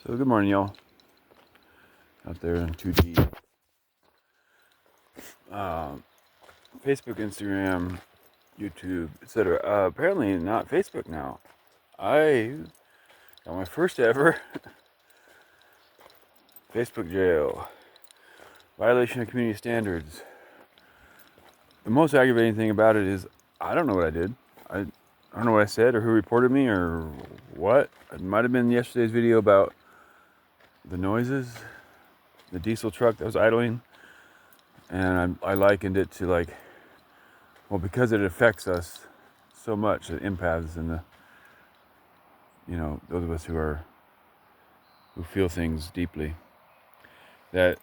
So good morning, y'all. Out there in 2D. Facebook, Instagram, YouTube, etc. Apparently not Facebook now. I got my first ever Facebook jail. Violation of community standards. The most aggravating thing about it is I don't know what I did. I don't know what I said or who reported me or what. It might have been yesterday's video about the noises, the diesel truck that was idling. And I likened it to because it affects us so much, the empaths and those of us who feel things deeply. That,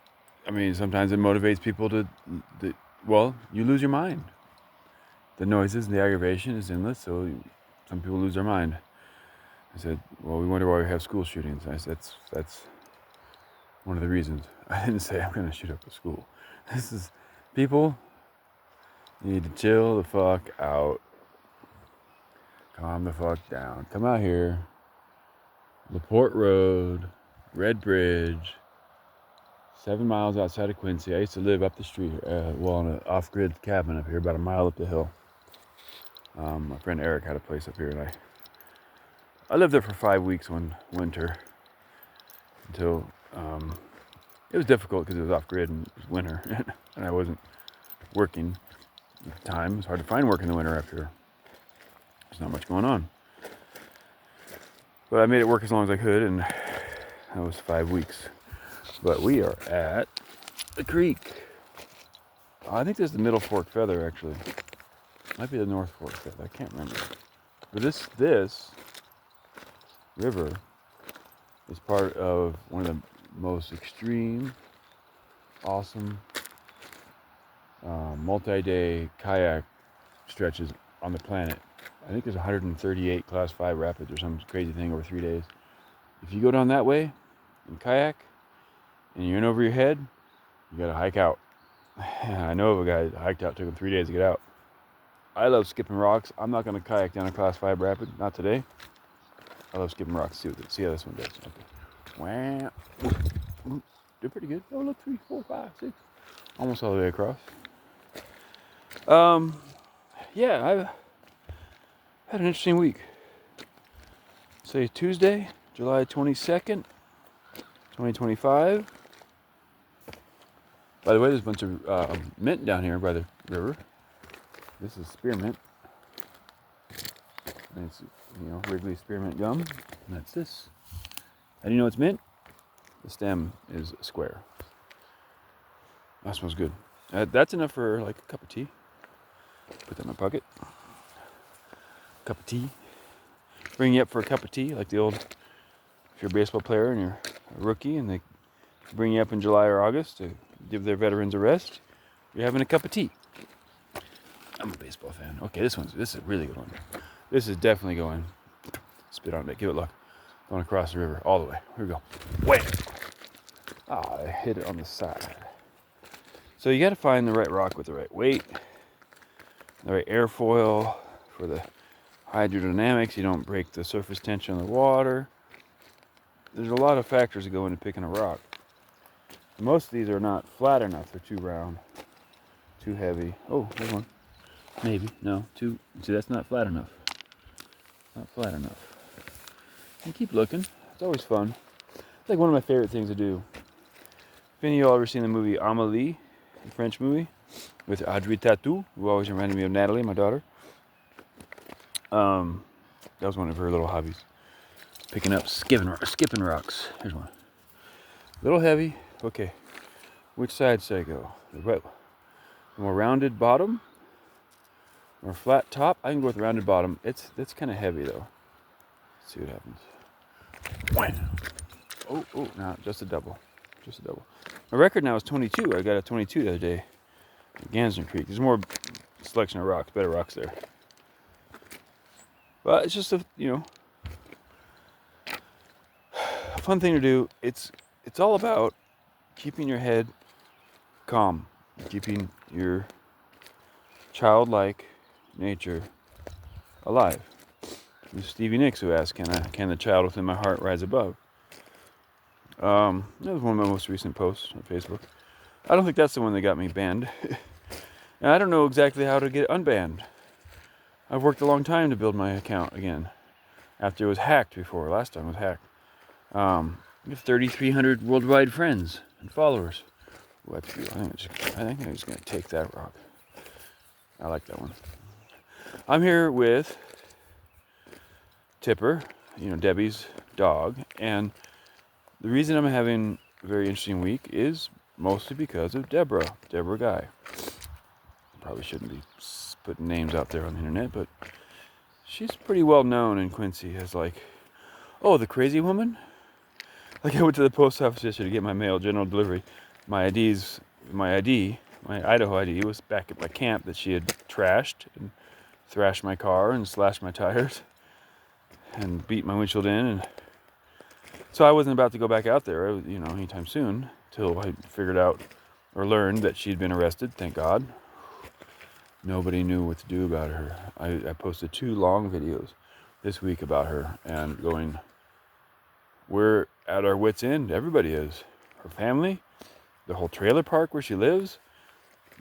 sometimes it motivates people to you lose your mind. The noises and the aggravation is endless, so some people lose their mind. I said, well, we wonder why we have school shootings. I said, that's one of the reasons. I didn't say I'm going to shoot up a school. This is, people need to chill the fuck out. Calm the fuck down. Come out here. LaPorte Road, Red Bridge, 7 miles outside of Quincy. I used to live up the street, in an off-grid cabin up here, about a mile up the hill. My friend Eric had a place up here, and I lived there for 5 weeks one winter until it was difficult because it was off-grid and it was winter, and I wasn't working at the time. It was hard to find work in the winter up here. There's not much going on. But I made it work as long as I could, and that was 5 weeks. But we are at the creek. I think this is the Middle Fork Feather, actually. Might be the North Fork Feather. I can't remember. But this river is part of one of the most extreme, awesome, multi-day kayak stretches on the planet. I think there's 138 Class 5 rapids or some crazy thing over 3 days. If you go down that way in kayak and you're in over your head, you gotta hike out. I know of a guy that hiked out, took him 3 days to get out. I love skipping rocks. I'm not gonna kayak down a Class 5 rapid, not today. I love skipping rocks. See how this one does. Okay. Wow. Did pretty good. Oh, look, 3, 4, 5, 6. Almost all the way across. Yeah, I've had an interesting week. Say Tuesday, July 22nd, 2025. By the way, there's a bunch of mint down here by the river. This is spearmint. And it's, Wrigley spearmint gum. And that's this. How do you know it's mint? The stem is square. That smells good. That's enough for like a cup of tea. Put that in my pocket. Cup of tea. Bring you up for a cup of tea, like the old, if you're a baseball player and you're a rookie and they bring you up in July or August to give their veterans a rest, you're having a cup of tea. I'm a baseball fan. Okay, this is a really good one. This is definitely going. Spit on it. Give it luck. Going across the river all the way. Here we go. Wait. I hit it on the side. So you got to find the right rock with the right weight, the right airfoil for the hydrodynamics. You don't break the surface tension of the water. There's a lot of factors that go into picking a rock. Most of these are not flat enough. They're too round, too heavy. Oh, there's one. Maybe. No, too. See, that's not flat enough. Not flat enough. And keep looking. It's always fun. It's like one of my favorite things to do. If any of y'all ever seen the movie Amélie, the French movie, with Audrey Tautou, who always reminded me of Natalie, my daughter. That was one of her little hobbies. Picking up skipping rocks. Here's one. A little heavy. Okay. Which side should I go? The more rounded bottom or flat top? I can go with rounded bottom. It's kind of heavy though. Let's see what happens. Oh, no, just a double. My record now is 22. I got a 22 the other day at Gansden Creek. There's more selection of rocks, better rocks there. But it's just a fun thing to do. It's all about keeping your head calm, keeping your childlike nature alive. It was Stevie Nicks who asked, "Can the child within my heart rise above?" That was one of my most recent posts on Facebook. I don't think that's the one that got me banned. And I don't know exactly how to get unbanned. I've worked a long time to build my account again. After it was hacked before. Last time it was hacked. I have 3,300 worldwide friends and followers. Ooh, I think I'm just going to take that rock. I like that one. I'm here with Tipper, Debbie's dog. And the reason I'm having a very interesting week is mostly because of Deborah Guy. Probably shouldn't be putting names out there on the internet, but she's pretty well known in Quincy as like, oh, the crazy woman? Like I went to the post office yesterday to get my mail, general delivery. My Idaho ID was back at my camp that she had trashed and thrashed my car and slashed my tires and beat my windshield in. And so I wasn't about to go back out there, anytime soon, till I figured out or learned that she'd been arrested, thank God. Nobody knew what to do about her. I posted 2 long videos this week about her and going, we're at our wits' end. Everybody is. Her family, the whole trailer park where she lives,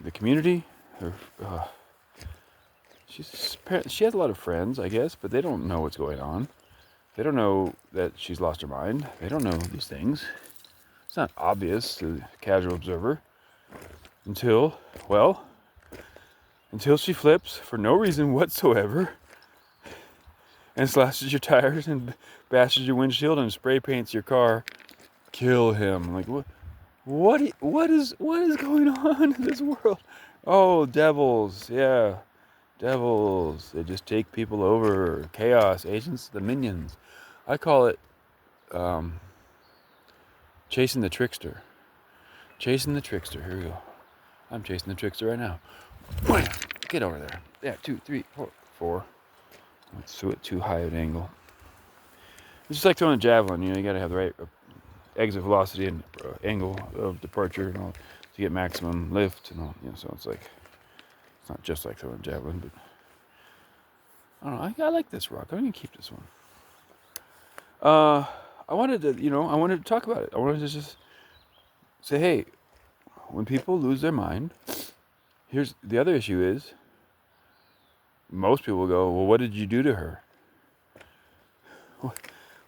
the community. She has a lot of friends, I guess, but they don't know what's going on. They don't know that she's lost her mind. They don't know these things. It's not obvious to the casual observer until she flips for no reason whatsoever and slashes your tires and bashes your windshield and spray paints your car. Kill him. Like, what is going on in this world? Oh, devils. Yeah, devils. They just take people over. Chaos agents, the minions. I call it chasing the trickster. Chasing the trickster. Here we go. I'm chasing the trickster right now. Get over there. Yeah, 2, 3, 4. Let's throw it too high an angle. It's just like throwing a javelin. You got to have the right exit velocity and angle of departure and all to get maximum lift and all. So it's not just like throwing a javelin, but I don't know. I like this rock. I'm gonna keep this one. I wanted to talk about it. I wanted to just say, hey, when people lose their mind, here's the other issue is most people go, well, what did you do to her?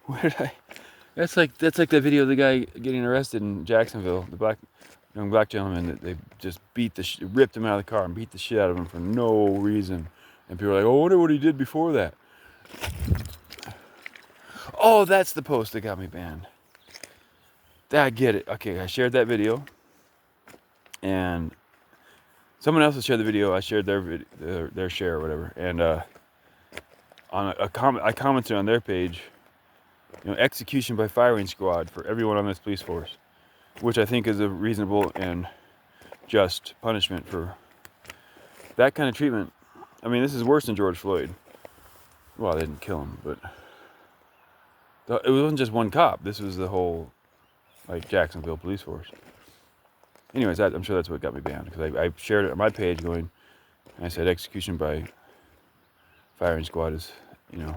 Where did I? That's like that video of the guy getting arrested in Jacksonville, the young black gentleman that they just ripped him out of the car and beat the shit out of him for no reason. And people are like, oh, I wonder what he did before that. Oh, that's the post that got me banned. I get it. Okay, I shared that video, and someone else has shared the video. I shared their share or whatever, and on a comment, I commented on their page, execution by firing squad for everyone on this police force, which I think is a reasonable and just punishment for that kind of treatment. I mean, this is worse than George Floyd. Well, they didn't kill him, but it wasn't just one cop. This was the whole, Jacksonville police force. Anyways, I'm sure that's what got me banned, because I shared it on my page and I said execution by firing squad is, when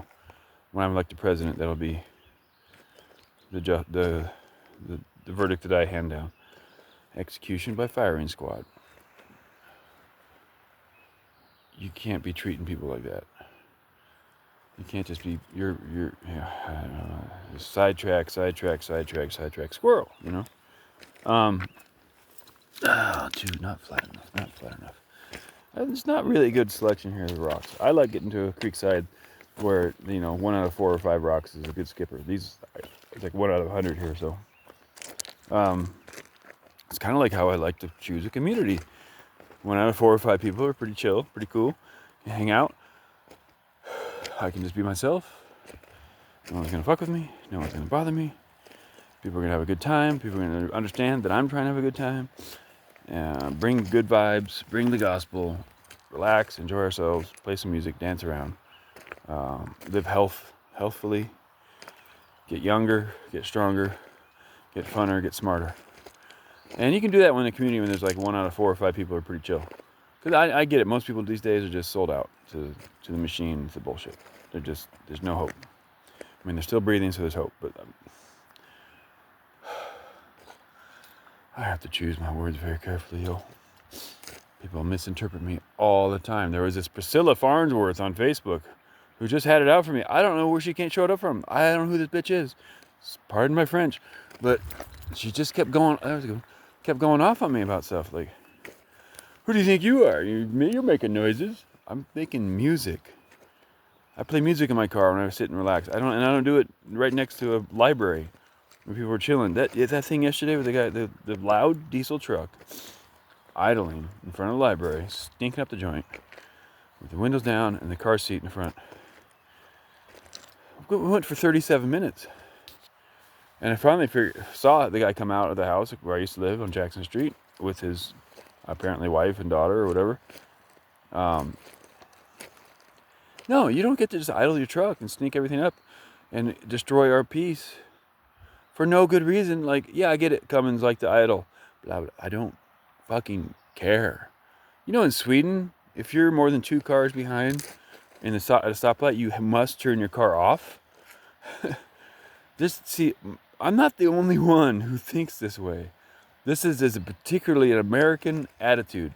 I'm elected president, that'll be the verdict that I hand down. Execution by firing squad. You can't be treating people like that. You can't just be I don't know, sidetrack, squirrel. Dude, not flat enough. It's not really a good selection here of rocks. I like getting to a creek side where 1 out of 4 or 5 rocks is a good skipper. It's like 1 out of 100 here, so it's kind of like how I like to choose a community. 1 out of 4 or 5 people are pretty chill, pretty cool. You hang out. I can just be myself. No one's gonna fuck with me. No one's gonna bother me. People are gonna have a good time. People are gonna understand that I'm trying to have a good time. Bring good vibes. Bring the gospel. Relax. Enjoy ourselves. Play some music. Dance around. Live healthfully. Get younger. Get stronger. Get funner. Get smarter. And you can do that when in a community when there's 1 out of 4 or 5 people are pretty chill. Because I get it. Most people these days are just sold out to the machine, to bullshit. There's no hope. I mean, they're still breathing, so there's hope. But have to choose my words very carefully, yo. People misinterpret me all the time. There was this Priscilla Farnsworth on Facebook who just had it out for me. I don't know where she can't show it up from. I don't know who this bitch is. Pardon my French. But she just kept going off on me about stuff. Like, who do you think you are? You're making noises. I'm making music. I play music in my car when I sit and relax. I don't do it right next to a library when people were chilling. That thing yesterday with the guy, the loud diesel truck idling in front of the library, stinking up the joint, with the windows down and the car seat in front. We went for 37 minutes. And I finally saw the guy come out of the house where I used to live on Jackson Street with his apparently wife and daughter or whatever. No, you don't get to just idle your truck and sneak everything up and destroy our peace for no good reason. Like, yeah, I get it. Cummins like to idle. But I don't fucking care. You know, in Sweden, if you're more than 2 cars behind at a stoplight, you must turn your car off. I'm not the only one who thinks this way. This is a particularly an American attitude.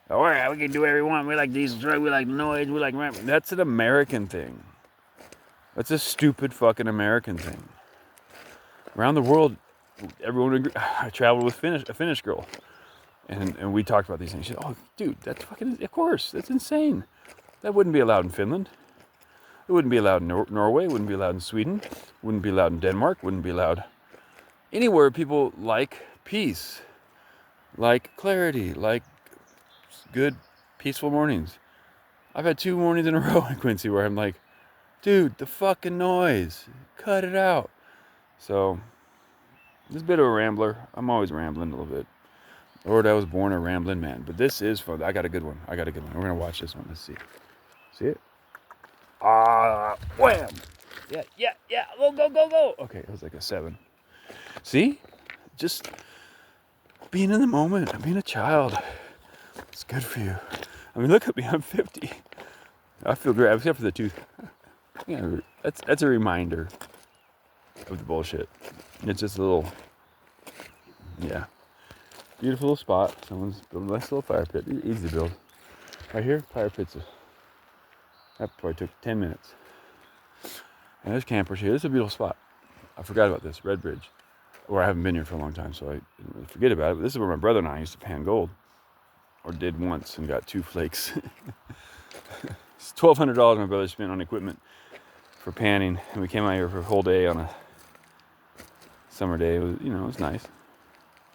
Oh, yeah, we can do whatever we want. We like diesel truck. We like noise. We like... That's an American thing. That's a stupid fucking American thing. Around the world, everyone agrees. I traveled with a Finnish girl. And we talked about these things. She said, oh, dude, that's fucking... Of course, that's insane. That wouldn't be allowed in Finland. It wouldn't be allowed in Norway. It wouldn't be allowed in Sweden. It wouldn't be allowed in Denmark. Wouldn't be allowed anywhere people like peace, like clarity, like good, peaceful mornings. I've had 2 mornings in a row in Quincy where I'm like, dude, the fucking noise. Cut it out. So, this is a bit of a rambler. I'm always rambling a little bit. Lord, I was born a rambling man. But this is fun. I got a good one. We're going to watch this one. Let's see. See it? Wham! Yeah. Go. Okay, it was like a 7. See? Just being in the moment. Being a child. It's good for you. I mean, look at me. I'm 50. I feel great, except for the tooth. Yeah, that's a reminder of the bullshit. It's just a little, yeah. Beautiful little spot. Someone's building a nice little fire pit. Easy to build. Right here, fire pits. That probably took 10 minutes. And there's campers here. This is a beautiful spot. I forgot about this, Red Bridge. Or I haven't been here for a long time, so I didn't really forget about it. But this is where my brother and I used to pan gold. Or did once and got 2 flakes. It's $1,200 my brother spent on equipment for panning. And we came out here for a whole day on a summer day. It was, it was nice.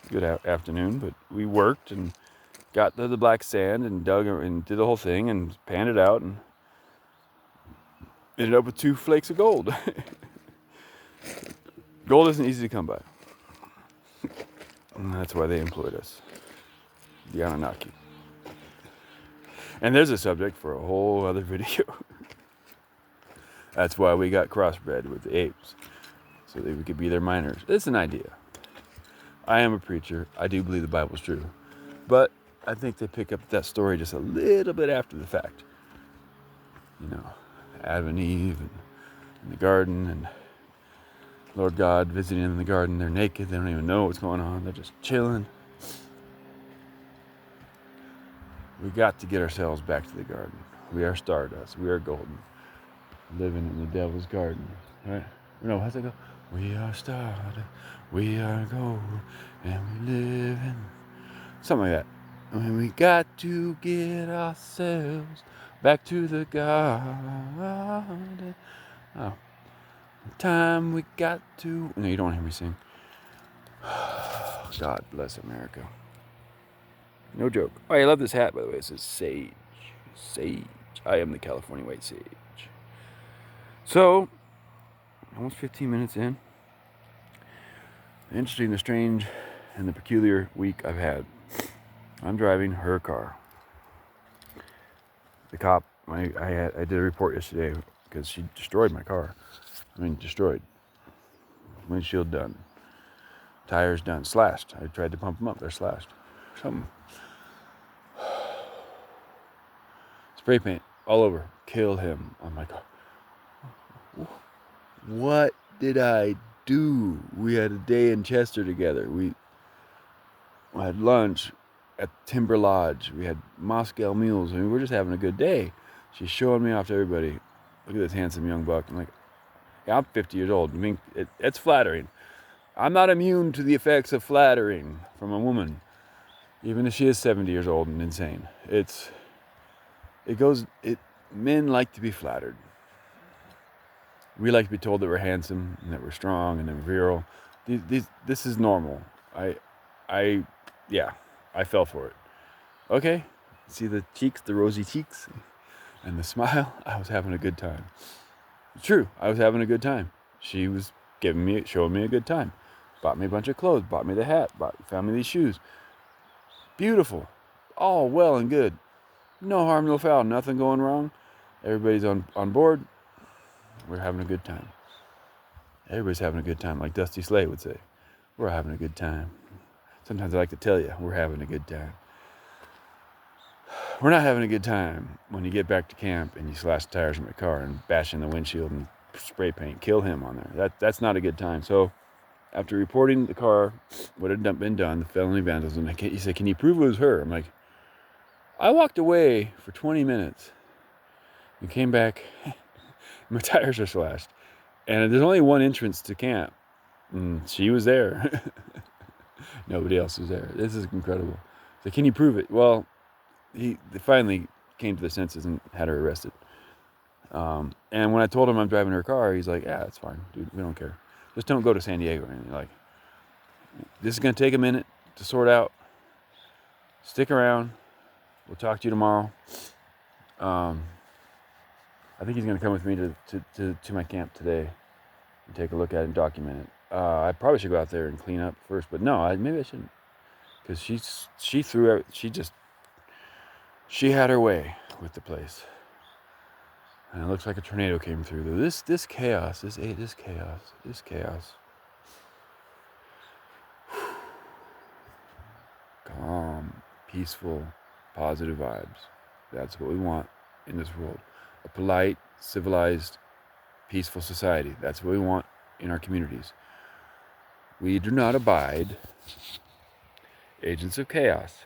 Good afternoon, but we worked and got to the black sand and dug and did the whole thing and panned it out and ended up with 2 flakes of gold. Gold isn't easy to come by. And that's why they employed us. The Anunnaki. And there's a subject for a whole other video. That's why we got crossbred with the apes. So that we could be their miners. It's an idea. I am a preacher. I do believe the Bible's true. But I think they pick up that story just a little bit after the fact. Adam and Eve and in the garden and Lord God visiting them in the garden. They're naked. They don't even know what's going on. They're just chilling. We got to get ourselves back to the garden. We are stardust. We are golden. Living in the devil's garden. Right? No, how's it go? We are stardust. We are gold. And we live in... Something like that. And we got to get ourselves back to the garden. Oh. Time we got to... No, you don't want to hear me sing. God bless America. No joke. Oh, I love this hat, by the way. It says sage. Sage. I am the California white sage. So, almost 15 minutes in. The interesting, the strange, and the peculiar week I've had. I'm driving her car. The cop, I did a report yesterday because she destroyed my car. Destroyed. Windshield done. Tires done. Slashed. I tried to pump them up. They're slashed. Something. Spray paint all over. Kill him on my car. What did I do? We had a day in Chester together. I had lunch at Timber Lodge. We had Moscow mules. I mean, we're just having a good day. She's showing me off to everybody. Look at this handsome young buck. I'm like, yeah, I'm 50 years old. I mean, it's flattering. I'm not immune to the effects of flattering from a woman, even if she is 70 years old and insane. Men like to be flattered. We like to be told that we're handsome and that we're strong and that we're virile. This is normal. Yeah, I fell for it. Okay, see the cheeks, the rosy cheeks, and the smile. I was having a good time. It's true, I was having a good time. She was showing me a good time. Bought me a bunch of clothes, bought me the hat, found me these shoes. Beautiful, all well and good. No harm, no foul, nothing going wrong. Everybody's on board. We're having a good time. Everybody's having a good time, like Dusty Slay would say. We're having a good time. Sometimes I like to tell you, we're having a good time. We're not having a good time when you get back to camp and you slash the tires in my car and bash in the windshield and spray paint, kill him on there. That's not a good time. So after reporting the car, what had been done, the felony vandalism, he said, "Can you prove it was her?" I'm like, I walked away for 20 minutes and came back. My tires are slashed. And there's only one entrance to camp. And she was there. Nobody else was there. This is incredible. So can you prove it? Well, they finally came to their senses and had her arrested. And when I told him I'm driving her car, he's like, "Yeah, that's fine, dude. We don't care. Just don't go to San Diego or anything." Like, this is going to take a minute to sort out. Stick around. We'll talk to you tomorrow. I think he's going to come with me to my camp today and take a look at it and document it. I probably should go out there and clean up first, but no, maybe I shouldn't, because she had her way with the place, and it looks like a tornado came through. This chaos, this chaos. Calm, peaceful, positive vibes. That's what we want in this world. A polite, civilized, peaceful society. That's what we want in our communities. We do not abide agents of chaos.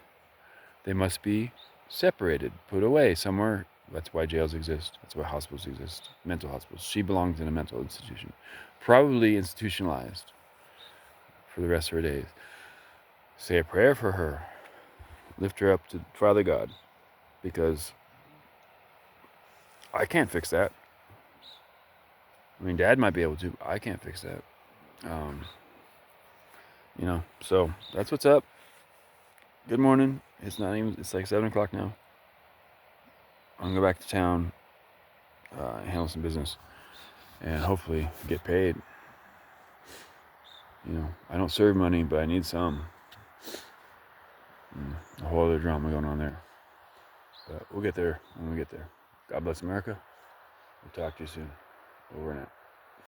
They must be separated, put away somewhere. That's why jails exist. That's why hospitals exist. Mental hospitals. She belongs in a mental institution. Probably institutionalized for the rest of her days. Say a prayer for her. Lift her up to Father God. Because I can't fix that. I mean, Dad might be able to. I can't fix that. So that's what's up. Good morning. It's like 7 o'clock now. I'm going to go back to town, handle some business, and hopefully get paid. I don't serve money, but I need some. A whole other drama going on there. But we'll get there when we get there. God bless America. We'll talk to you soon. Over and out.